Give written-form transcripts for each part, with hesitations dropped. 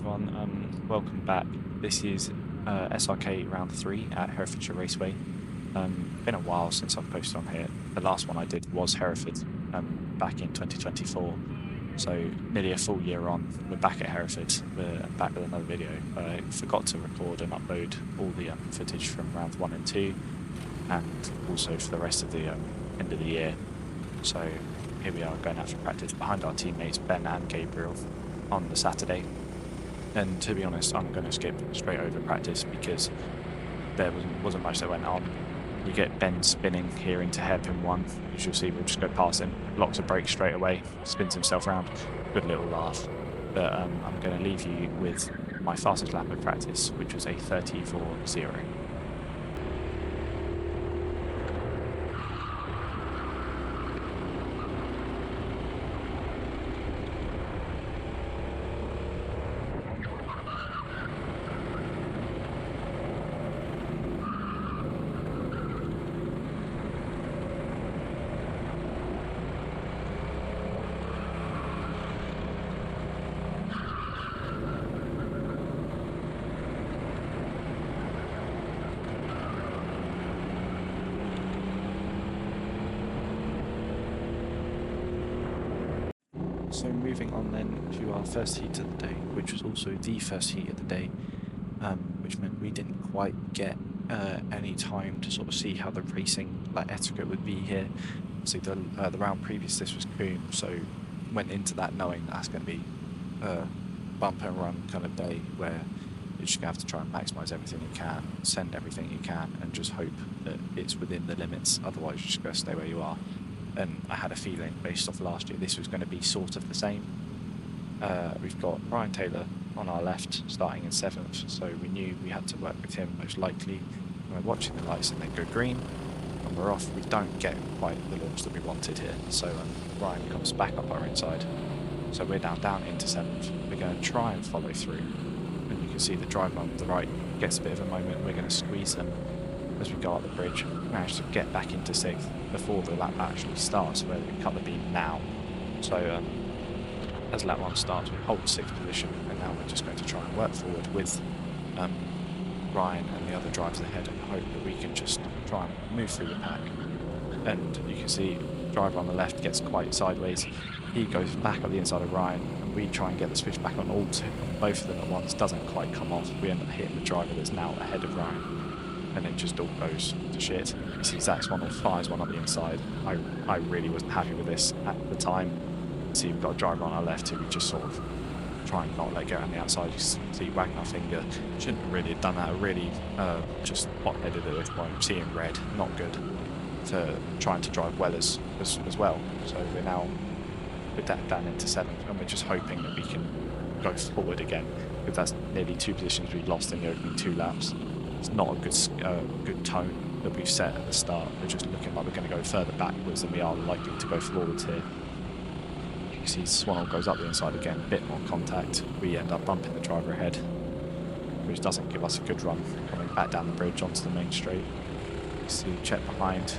everyone, welcome back. This is SRK round 3 at Herefordshire Raceway. Been a while since I've posted on here. The last one I did was Hereford back in 2024, so nearly a full year on. We're back at Hereford, we're back with another video. I forgot to record and upload all the footage from rounds 1 and 2, and also for the rest of the end of the year. So here we are going out for practice behind our teammates Ben and Gabriel on the Saturday. And to be honest, I'm going to skip straight over practice because there wasn't much that went on. You get Ben spinning here into hairpin 1, as you'll see. We'll just go past him, locks a brake straight away, spins himself around. Good little laugh. But I'm going to leave you with my fastest lap of practice, which was a 34.0. So moving on then to our first heat of the day, which was also the first heat of the day, which meant we didn't quite get any time to sort of see how the racing etiquette would be here. So the round previous this was Coombe, so went into that knowing that's going to be a bump and run kind of day where you're just going to have to try and maximise everything you can, send everything you can, and just hope that it's within the limits, otherwise you're just going to stay where you are. And I had a feeling, based off last year, this was going to be sort of the same. We've got Ryan Taylor on our left, starting in 7th, so we knew we had to work with him most likely. We're watching the lights and they go green, and we're off. We don't get quite the launch that we wanted here, so Ryan comes back up our inside. So we're down into 7th. We're going to try and follow through, and you can see the driver on the right gets a bit of a moment. We're going to squeeze them as we go up the bridge. Managed to get back into 6th before the lap actually starts, where we cut the beam now. So as lap 1 starts, we hold 6th position, and now we're just going to try and work forward with Ryan and the other drivers ahead and hope that we can just try and move through the pack. And you can see the driver on the left gets quite sideways. He goes back up the inside of Ryan, and we try and get the switch back on both of them at once. Doesn't quite come off. We end up hitting the driver that's now ahead of Ryan, and it just all goes to shit. You see Zach's one fires one up the inside. I really wasn't happy with this at the time. See, we've got a driver on our left who we just sort of try and not let go on the outside. You see wagging our finger. Shouldn't have really have done that. Really just hot-headed at this point. Seeing red, not good for trying to drive well as well. So we're now down into 7th, and we're just hoping that we can go forward again, because that's nearly 2 positions we lost in the opening 2 laps. It's not a good tone that we've set at the start. We're just looking like we're going to go further backwards than we are likely to go forwards here. You can see Swanell goes up the inside again, a bit more contact. We end up bumping the driver ahead, which doesn't give us a good run coming back down the bridge onto the main straight. You see check behind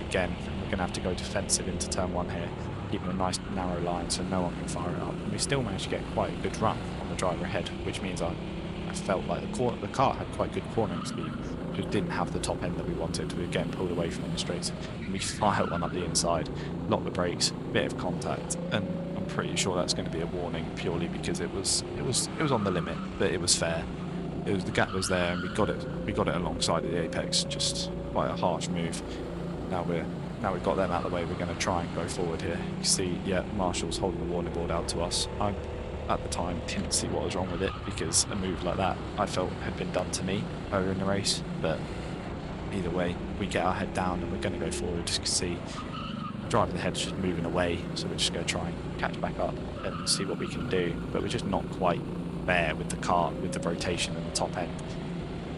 again. We're going to have to go defensive into turn 1 here, keeping a nice narrow line so no one can fire it up. And we still managed to get quite a good run on the driver ahead, which means I felt like the car had quite good cornering speed, just didn't have the top end that we wanted. We were getting pulled away from the straight, and we fire one up the inside, lock the brakes, bit of contact, and I'm pretty sure that's going to be a warning purely because it was on the limit, but it was fair. The gap was there, and we got it alongside of the apex. Just quite a harsh move. Now we've got them out of the way. We're going to try and go forward here. You can see, yeah, Marshall's holding the warning board out to us. At the time didn't see what was wrong with it, because a move like that I felt had been done to me earlier in the race. But either way, we get our head down and we're going to go forward. Just see driving the head's just moving away, so we're just going to try and catch back up and see what we can do. But we're just not quite there with the car, with the rotation and the top end.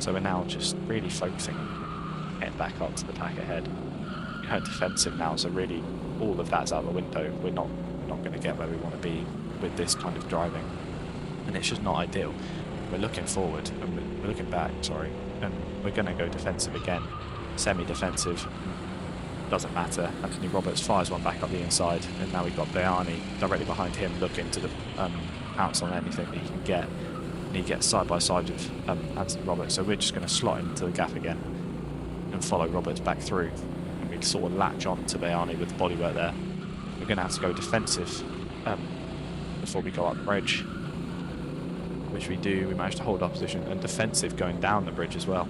So we're now just really focusing on getting back up to the pack ahead. We're going defensive now, so really all of that's out the window. We're not going to get where we want to be with this kind of driving, and it's just not ideal. We're looking forward and we're looking back, and we're going to go defensive again, semi-defensive, doesn't matter. Anthony Roberts fires one back up the inside, and now we've got Bayani directly behind him looking to pounce on anything that he can get. and he gets side by side with Anthony Roberts. So we're just going to slot into the gap again and follow Roberts back through. And we sort of latch on to Bayani with the bodywork there. We're going to have to go defensive before we go up the bridge, which we do. We manage to hold our position, and defensive going down the bridge as well,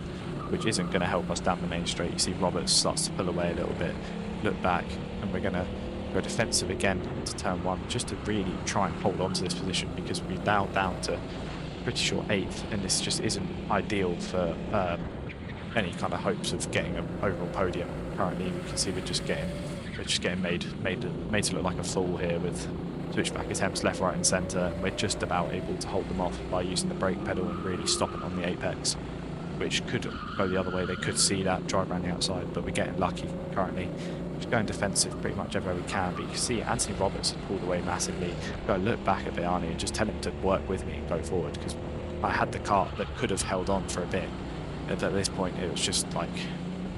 which isn't going to help us down the main straight. You see Roberts starts to pull away a little bit, look back, and we're going to go defensive again into turn 1 just to really try and hold on to this position, because we're now down to pretty sure 8th, and this just isn't ideal for any kind of hopes of getting an overall podium. Currently you can see we're just getting made to look like a fool here with switchback attempts left, right and centre, and we're just about able to hold them off by using the brake pedal and really stopping on the apex, which could go the other way. They could see that drive around the outside, but we're getting lucky currently. Just going defensive pretty much everywhere we can, but you can see Anthony Roberts has pulled away massively. Go look back at Bayani and just tell him to work with me and go forward, because I had the cart that could have held on for a bit. At this point it was just like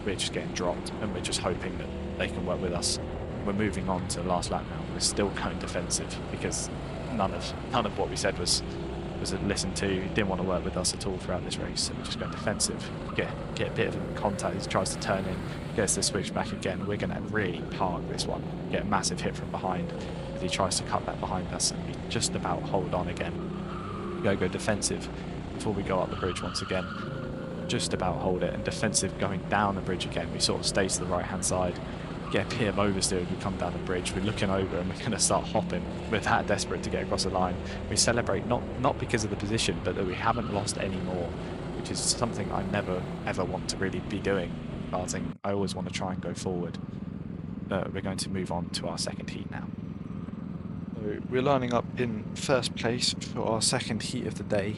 we're just getting dropped, and we're just hoping that they can work with us. We're moving on to the last lap now. We're still going defensive because none of what we said was listened to. He didn't want to work with us at all throughout this race, so we're just going defensive. Get a bit of contact. He tries to turn in, gets the switch back again. We're going to really park this one. Get a massive hit from behind as he tries to cut that behind us, and we just about hold on again. Go defensive before we go up the bridge once again. Just about hold it, and defensive going down the bridge again. We sort of stay to the right hand side, get a bit of oversteer as we come down the bridge. We're looking over and we're going to start hopping. We're that desperate to get across the line. We celebrate not because of the position, but that we haven't lost any more, which is something I never ever want to really be doing. Karting, I always want to try and go forward. We're going to move on to our second heat now. So we're lining up in first place for our second heat of the day.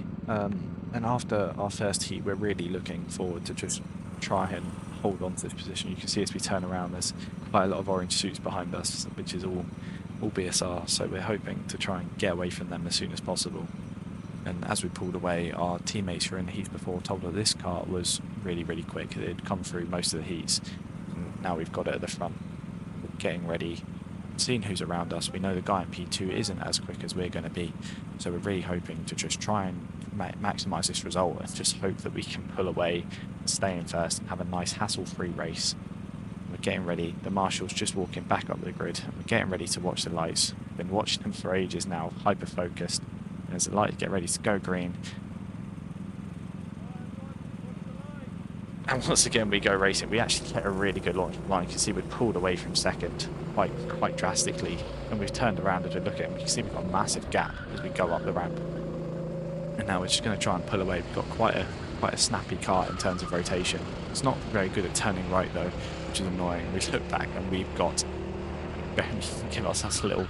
And after our first heat, we're really looking forward to just try and hold on to this position. You can see as we turn around, there's quite a lot of orange suits behind us, which is all BSR, so we're hoping to try and get away from them as soon as possible. And as we pulled away, our teammates who were in the heats before told us this kart was really quick. It had come through most of the heats, and now we've got it at the front. We're getting ready, seeing who's around us. We know the guy in P2 isn't as quick as we're going to be, so we're really hoping to just try and maximise this result and just hope that we can pull away and stay in first and have a nice hassle-free race. We're getting ready. The marshal's just walking back up the grid. We're getting ready to watch the lights. We've been watching them for ages now, hyper-focused. And as the lights get ready to go green, and once again we go racing. We actually get a really good launch line. You can see we've pulled away from second quite drastically, and we've turned around as we look at it. You can see we've got a massive gap as we go up the ramp. And now we're just going to try and pull away. We've got quite a snappy car in terms of rotation. It's not very good at turning right though, which is annoying. We look back and we've got give us a little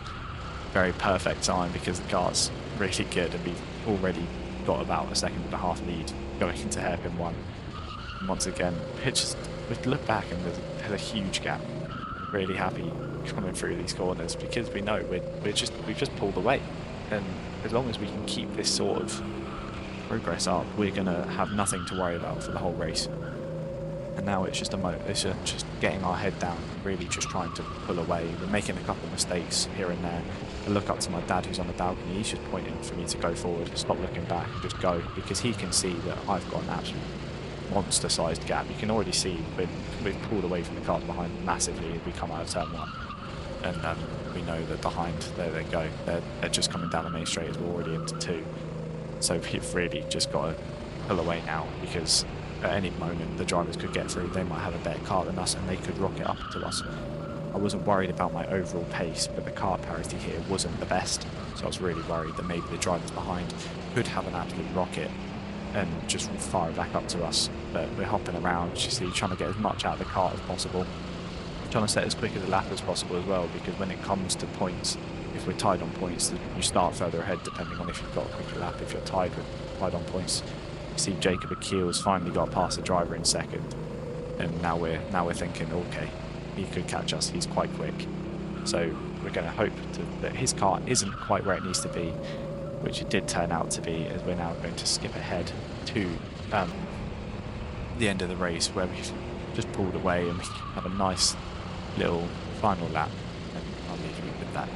very perfect time because the car's really good, and we've already got about a second and a half lead going into hairpin 1. And once again, we look back and there's a huge gap. Really happy coming through these corners because we know we've just pulled away, and as long as we can keep this sort of progress up, we're gonna have nothing to worry about for the whole race. And now it's just just getting our head down, really just trying to pull away. We're making a couple of mistakes here and there. I look up to my dad who's on the balcony. He's just pointing for me to go forward, stop looking back, and just go, because he can see that I've got an absolute monster-sized gap. You can already see we've pulled away from the cars behind massively as we come out of turn 1. And we know that behind, there they go. They're just coming down the main straight as we're already into 2. So we've really just got to pull away now, because at any moment the drivers could get through. They might have a better car than us and they could rocket up to us. I wasn't worried about my overall pace, but the car parity here wasn't the best, so I was really worried that maybe the drivers behind could have an absolute rocket and just fire it back up to us. But we're hopping around, you see, trying to get as much out of the car as possible, trying to set as quick as a lap as possible as well, because when it comes to points, if we're tied on points, you start further ahead depending on if you've got a quicker lap. If you're tied on points, you see Jacob Akil's finally got past the driver in second, and now we're thinking, okay, he could catch us. He's quite quick, so we're going to hope that his car isn't quite where it needs to be, which it did turn out to be, as we're now going to skip ahead to the end of the race, where we've just pulled away and we have a nice little final lap, and I'll leave you with that.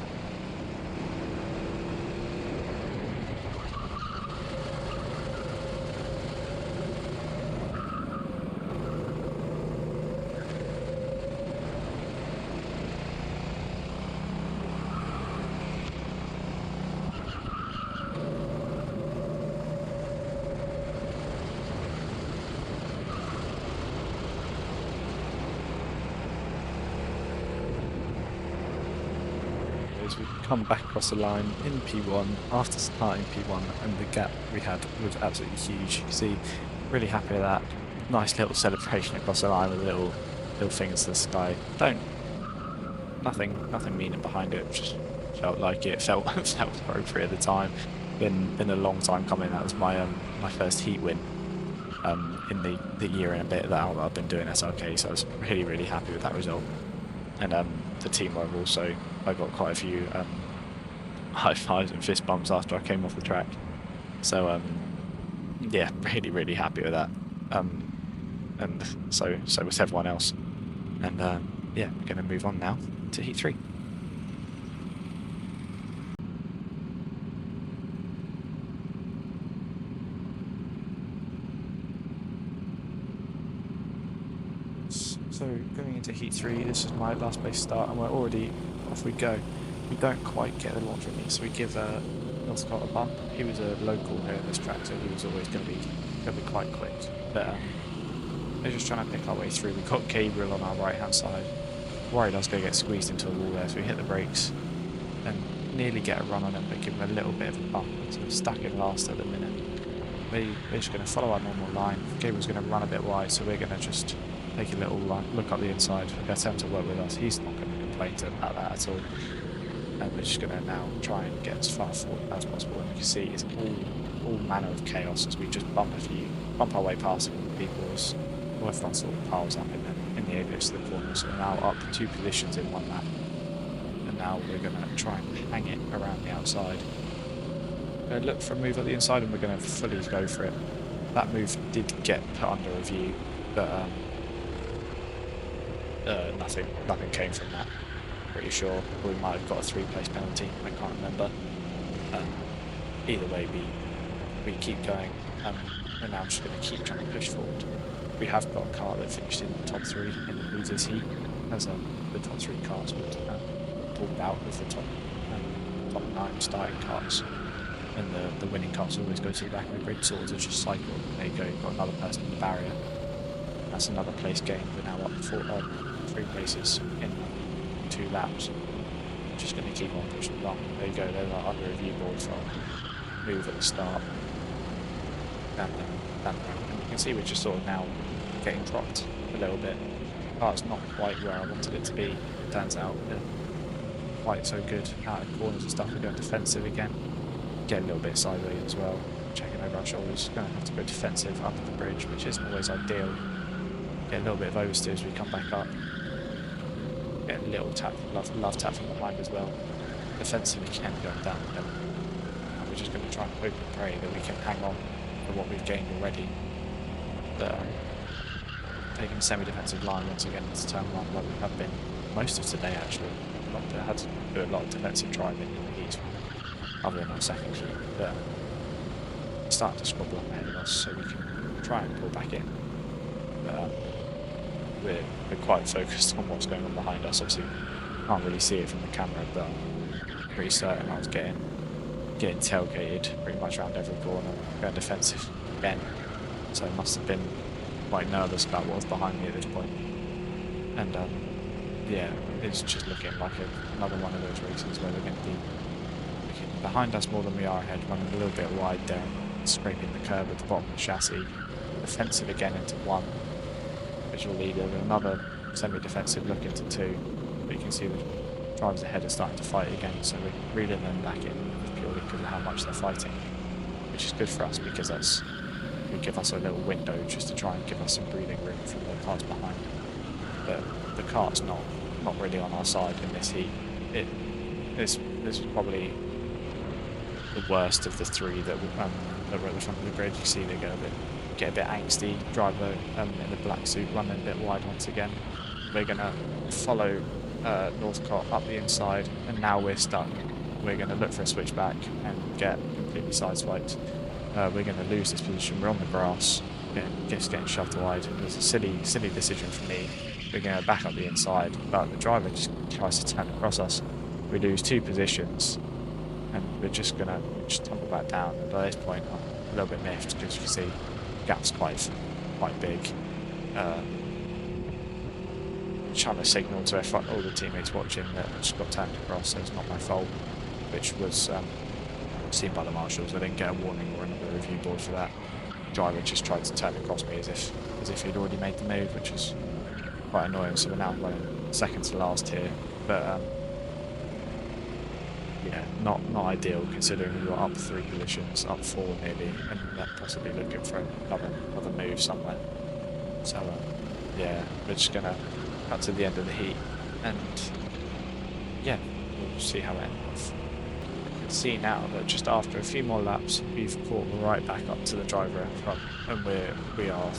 is we come back across the line in P1 after starting P1, and the gap we had was absolutely huge. You can see, really happy with that. Nice little celebration across the line with little fingers to the sky. Nothing meaning behind it. Just felt like it felt appropriate at the time. Been a long time coming. That was my my first heat win in the year and a bit that I've been doing SRK. So I was really happy with that result. And the team were also, I got quite a few high fives and fist bumps after I came off the track. So yeah, really happy with that. And so was everyone else. And yeah, we're going to move on now to Heat 3. So going into Heat 3, this is my last place start, and we're already off we go. We don't quite get the launch with me, so we give Northcott a bump. He was a local here at this track, so he was always going to be quite quick. But we're just trying to pick our way through. We've got Gabriel on our right hand side. Worried I was going to get squeezed into a wall there, so we hit the brakes and nearly get a run on him, but give him a little bit of a bump. So we're stuck in last at the minute. We're just going to follow our normal line. Gabriel's going to run a bit wide, so we're going to just take a little look up the inside. We're going to attempt to work with us. He's not going to complain about that at all. And we're just going to now try and get as far forward as possible. And you can see it's all manner of chaos as we just bump our way past a couple of people as one sort of piles up in the apex of the corner. So we're now up 2 positions in one lap. And now we're going to try and hang it around the outside. Look for a move at the inside, and we're going to fully go for it. That move did get put under review, but nothing came from that. Pretty sure we might have got a 3-place penalty. I can't remember. Either way, we keep going, and now I'm just going to keep trying to push forward. We have got a car that finished in the top 3 in the losers heat, as the top 3 cars would pulled out with the top 9 starting cars. And the winning cars always go to the back of the grid, sort of just cycle. There you go, you've got another person in the barrier. That's another place gained. We're now up 3 places in 2 laps. Just going to keep on pushing along. There you go, there's our under review board from move at the start. And you can see we're just sort of now getting dropped a little bit. Oh, it's not quite where I wanted it to be. It turns out quite so good out of corners and stuff. We're going defensive again. Get a little bit sideways as well. Checking over our shoulders. Going to have to go defensive under the bridge, which isn't always ideal. Get a little bit of oversteer as we come back up. Get a little tap, love tap from behind as well. Defensive again going down the hill. And we're just going to try and hope and pray that we can hang on for what we've gained already. But taking a semi-defensive line once again into turn 1, like we have been most of today actually. Had to do a lot of defensive driving in the heat, other than our second heat. But starting to squabble up ahead of us, so we can try and pull back in. But we're quite focused on what's going on behind us. Obviously, can't really see it from the camera, but I'm pretty certain I was getting tailgated pretty much around every corner, going defensive again. So I must have been quite nervous about what was behind me at this point. And yeah, it's just looking like another one of those races where we're going to be looking behind us more than we are ahead, running a little bit wide there, scraping the curb at the bottom of the chassis, defensive again into 1, visual leader, with another semi-defensive look into 2, but you can see the drivers ahead are starting to fight again, so we're reeling them back in purely because of how much they're fighting, which is good for us because that's will give us a little window just to try and give us some breathing room from the cars behind. But the car's not really on our side in this heat. This was probably the worst of the 3 that were at the front of the grid. You see they get a bit angsty. Driver in the black suit running a bit wide once again. We're going to follow Northcott up the inside, and now we're stuck. We're going to look for a switchback and get completely sideswiped. We're going to lose this position. We're on the grass, just getting shoved wide. It was a silly decision for me. We're going to back up the inside, but the driver just tries to turn across us. We lose 2 positions, and we're just going to tumble back down. And by this point, I'm a little bit miffed because you can see the gap's quite big. trying to signal to all the teammates watching that I just got turned across, so it's not my fault, which was seen by the marshals. I didn't get a warning or another review board for that. The driver just tried to turn across me as if he'd already made the move, which is quite annoying. So we're now running second to last here, but yeah, not ideal considering we were up 3 positions, up 4 nearly, and then possibly looking for another move somewhere. So yeah, we're just gonna cut to the end of the heat, and yeah, we'll see how it ends. You can see now that just after a few more laps, we've caught right back up to the driver in front, and we are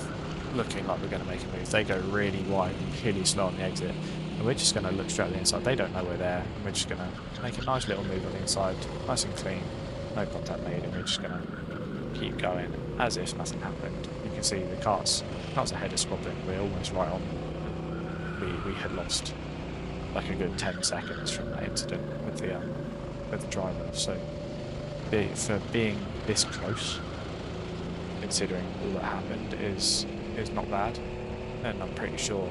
looking like we're going to make a move. They go really wide and really slow on the exit, and we're just going to look straight at the inside. They don't know we're there, and we're just going to make a nice little move on the inside, nice and clean, no contact made, and we're just going to keep going as if nothing happened. You can see the car's ahead is swapping. We're almost right on. We had lost like a good 10 seconds from that incident with the driver. So for being this close, considering all that happened, is not bad, and I'm pretty sure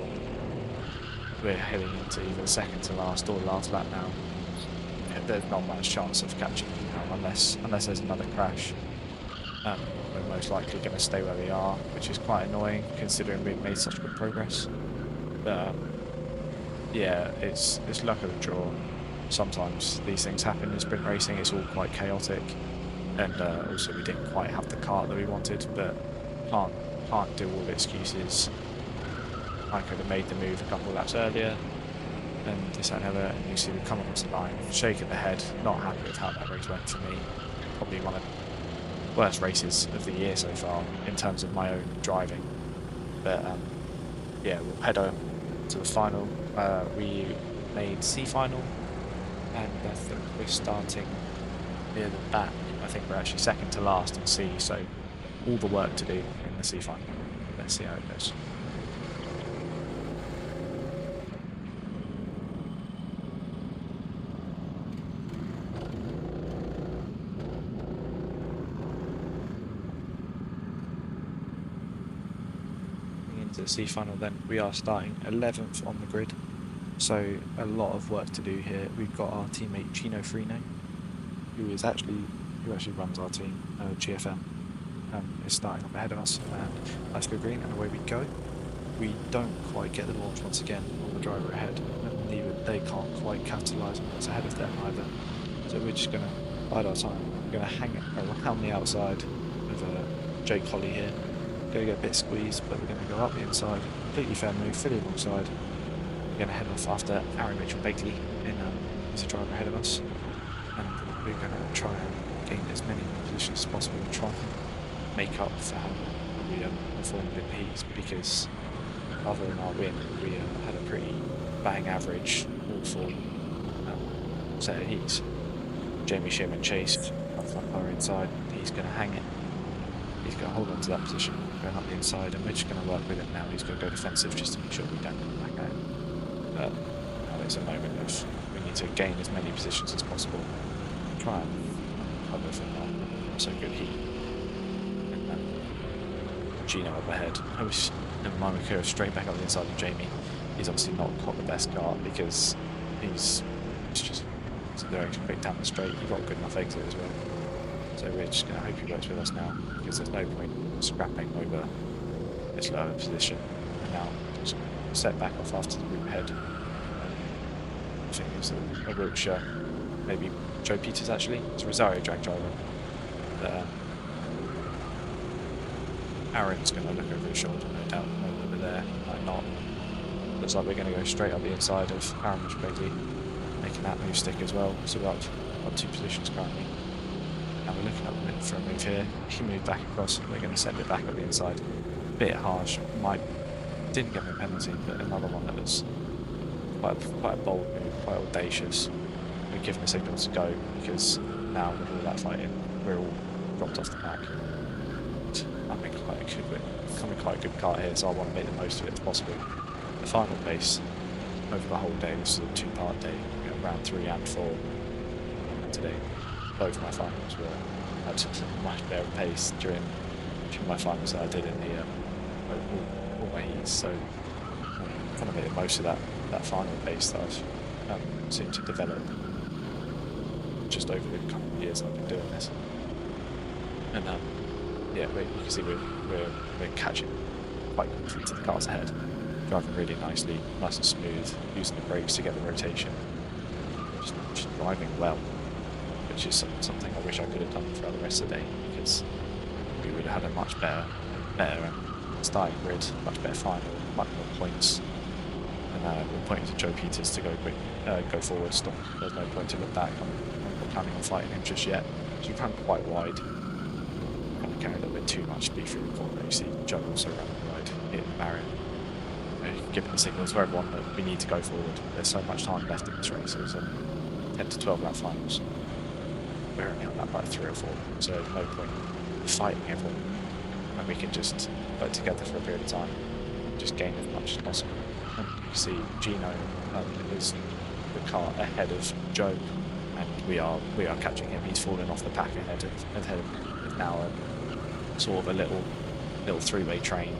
we're heading into either second to last or last lap now. There's not much chance of catching them now unless there's another crash. We're most likely going to stay where we are, which is quite annoying considering we've made such good progress. But yeah, it's luck of the draw. Sometimes these things happen in sprint racing. It's all quite chaotic, and also we didn't quite have the car that we wanted, but can't do all the excuses. I could have made the move a couple of laps earlier, and this and other, and you see we come across the line, shaking the head, not happy with how that race went for me. Probably one of the worst races of the year so far in terms of my own driving. But yeah, we'll head on to the final. We made C final, and I think we're starting near the back. I think we're actually second to last in C, so all the work to do in the C final. Let's see how it goes. Into the C final then, we are starting 11th on the grid, so a lot of work to do here. We've got our teammate Gino Freno, who actually runs our team, GFM, is starting up ahead of us, and let's go green, and away we go. We don't quite get the launch once again on the driver ahead, and neither they can't quite capitalise on what's ahead of them either. So we're just going to bide our time. We're going to hang it around the outside of Jake Holly here. Going to get a bit squeezed, but we're going to go up the inside. Completely fair move, fully alongside. We're going to head off after Aaron Mitchell-Bagley as a driver ahead of us, and we're going to try and gain as many positions as possible and try and make up for how we performed in the heats, because other than our win, we had a pretty bang average all 4 set of heats. Jamie Sherman chased off our inside. He's going to hang it. He's going to hold on to that position, going up the inside, and we're just going to work with it now. He's going to go defensive just to make sure we don't come back out. But now it's a moment of we need to gain as many positions as possible. Try and cover for not so good heat. And Gino up ahead. Never mind, we go straight back up the inside of Jamie. He's obviously not got the best car because it's just direction quick down the straight. He got a good enough exit as well. So we're just going to hope he works with us now, because there's no point scrapping over this lower position. And now just set back off after the route head. I think it's a Wiltshire, maybe Joe Peters actually. It's a Rosario drag driver. But, Aaron's going to look over his shoulder, no doubt, know that we're there, might not. Looks like we're going to go straight up the inside of Aaron Mitchell-Bagley, making that move stick as well. So we're up 2 positions currently. And we're looking up for a move here. He moved back across, and we're going to send it back up the inside. Bit harsh. Didn't get a penalty, but another one that was quite a bold move, quite audacious. We're giving the signal to go, because now with all that fighting, we're all dropped off the pack. I'm in quite a good car here, so I want to make the most of it as possible. The final pace over the whole day, this is a 2-part day, round 3 and 4 today. Both my finals were at a much better pace during my finals that I did in the all my heats. So kind of made the most of that final pace that I've seemed to develop just over the couple of years I've been doing this. And yeah, you can see we're catching quite quickly to the cars ahead, driving really nicely, nice and smooth, using the brakes to get the rotation, just driving well, which is something I wish I could have done throughout the rest of the day, because we would have had a much better starting grid, much better final, much more points. And we're pointing to Joe Peters to go forward. Stop. There's no point to look back. I'm not planning on fighting him just yet. So we ran quite wide. Kind of carried a little bit too much speed through the corner. You see Joe also ran wide, hitting the barrier. Giving the signals for everyone that we need to go forward. There's so much time left in this race. There's 10 to 12 lap finals. We're only on lap like 3 or 4, so there's no point fighting everyone. And we can just work together for a period of time, just gain as much as possible. And you can see Gino is the car ahead of Joe, and we are catching him. He's fallen off the pack ahead of now sort of a little three-way train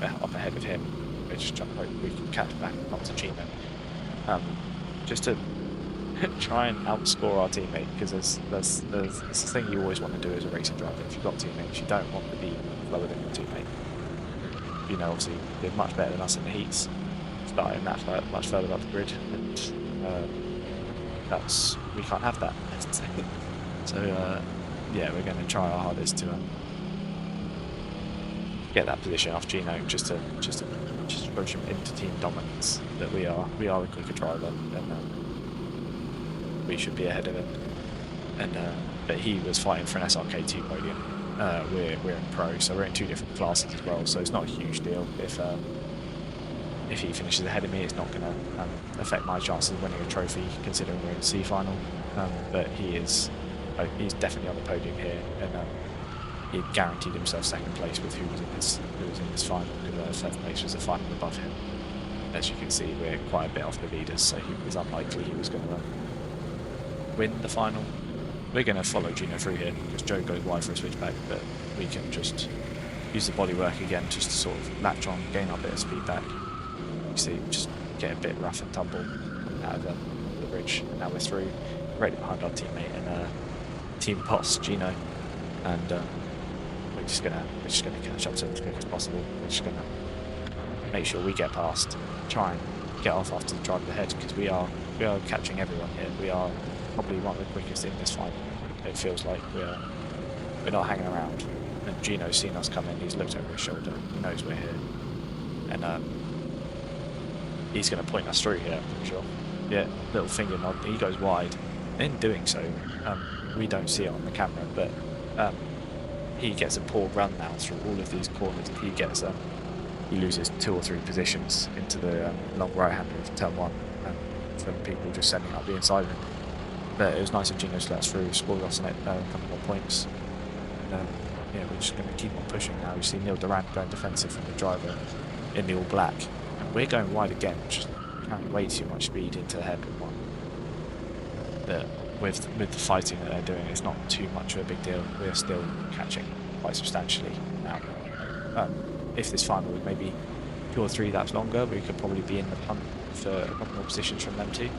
up ahead of him. We're just trying to hope we can catch back up to Gino, just to try and outscore our teammate, because there's the thing you always want to do as a racing driver. If you've got teammates, you don't want to be lower than your teammate. You know, obviously did much better than us in the heats, starting much further up the grid, and we can't have that. So yeah, we're going to try our hardest to get that position off Gino, just to push him into team dominance. That we are the quicker driver, and we should be ahead of him. And but he was fighting for an SRK 2 podium. We're in pro, so we're in 2 different classes as well. So it's not a huge deal if he finishes ahead of me. It's not going to affect my chances of winning a trophy, considering we're in C final. But he's definitely on the podium here, and he guaranteed himself second place with who was in this final, because third place was the final above him. As you can see, we're quite a bit off the leaders, so it was unlikely he was going to win the final. We're going to follow Gino through here, because Joe goes wide for a switchback, but we can just use the bodywork again, just to sort of latch on, gain our bit of speed back. You see, just get a bit rough and tumble out of the bridge. Now we're through, right behind our teammate and team boss Gino, and we're just gonna catch up to him as quick as possible. We're just gonna make sure we get past, try and get off after the driver ahead, because we are catching everyone here. We are probably one of the quickest in this fight. It feels like we're not hanging around. And Gino's seen us come in. He's looked over his shoulder. He knows we're here, and he's going to point us through here. I'm pretty sure. Yeah, little finger nod. He goes wide. In doing so, we don't see it on the camera, but he gets a poor run now through all of these corners. He loses 2 or 3 positions into the long right-hander of turn 1, from people just sending up the inside of him. But it was nice of Gino to let us through, scored us on it a couple more points. And, yeah, we're just going to keep on pushing now. We see Neil Durant going defensive from the driver in the all black, and we're going wide again, just carrying way too much speed into the hairpin one. But with the fighting that they're doing, it's not too much of a big deal. We're still catching quite substantially now. If this final was maybe 2 or 3 laps longer, we could probably be in the punt for a couple more positions from them too.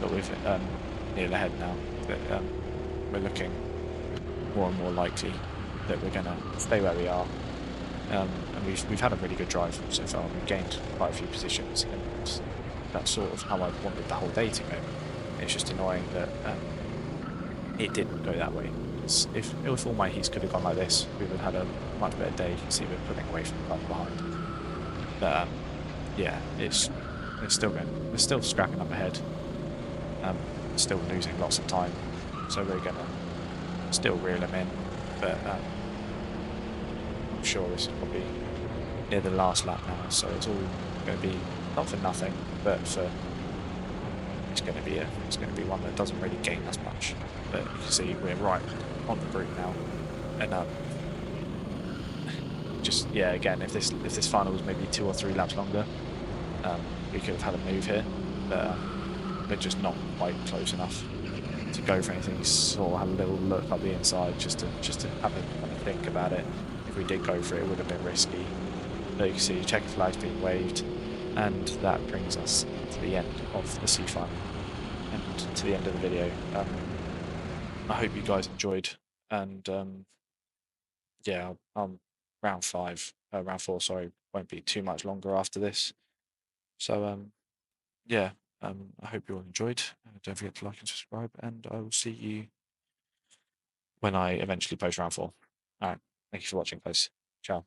But with near the head now, that we're looking more and more likely that we're going to stay where we are. And we've had a really good drive so far. We've gained quite a few positions, and that's sort of how I wanted the whole day to go. It's just annoying that it didn't go that way. If all my heats could have gone like this, we would have had a much better day. You can see we're pulling away from the car behind. But yeah, it's still going. We're still scrapping up ahead. Still losing lots of time, so we're gonna still reel them in. But I'm sure this is probably near the last lap now, so it's all going to be not for nothing, but for it's going to be one that doesn't really gain us much. But you can see we're right on the brute now, and just yeah, again, if this final was maybe 2 or 3 laps longer, we could have had a move here, but we're just not quite close enough to go for anything. Sort of had a little look up the inside just to have a think about it. If we did go for it, it would have been risky. But you can see checker flag's being waved. And that brings us to the end of the sea final and to the end of the video. I hope you guys enjoyed, and yeah, round four, sorry, won't be too much longer after this. So yeah, I hope you all enjoyed. Don't forget to like and subscribe, and I will see you when I eventually post round four. All right, thank you for watching, guys. Ciao.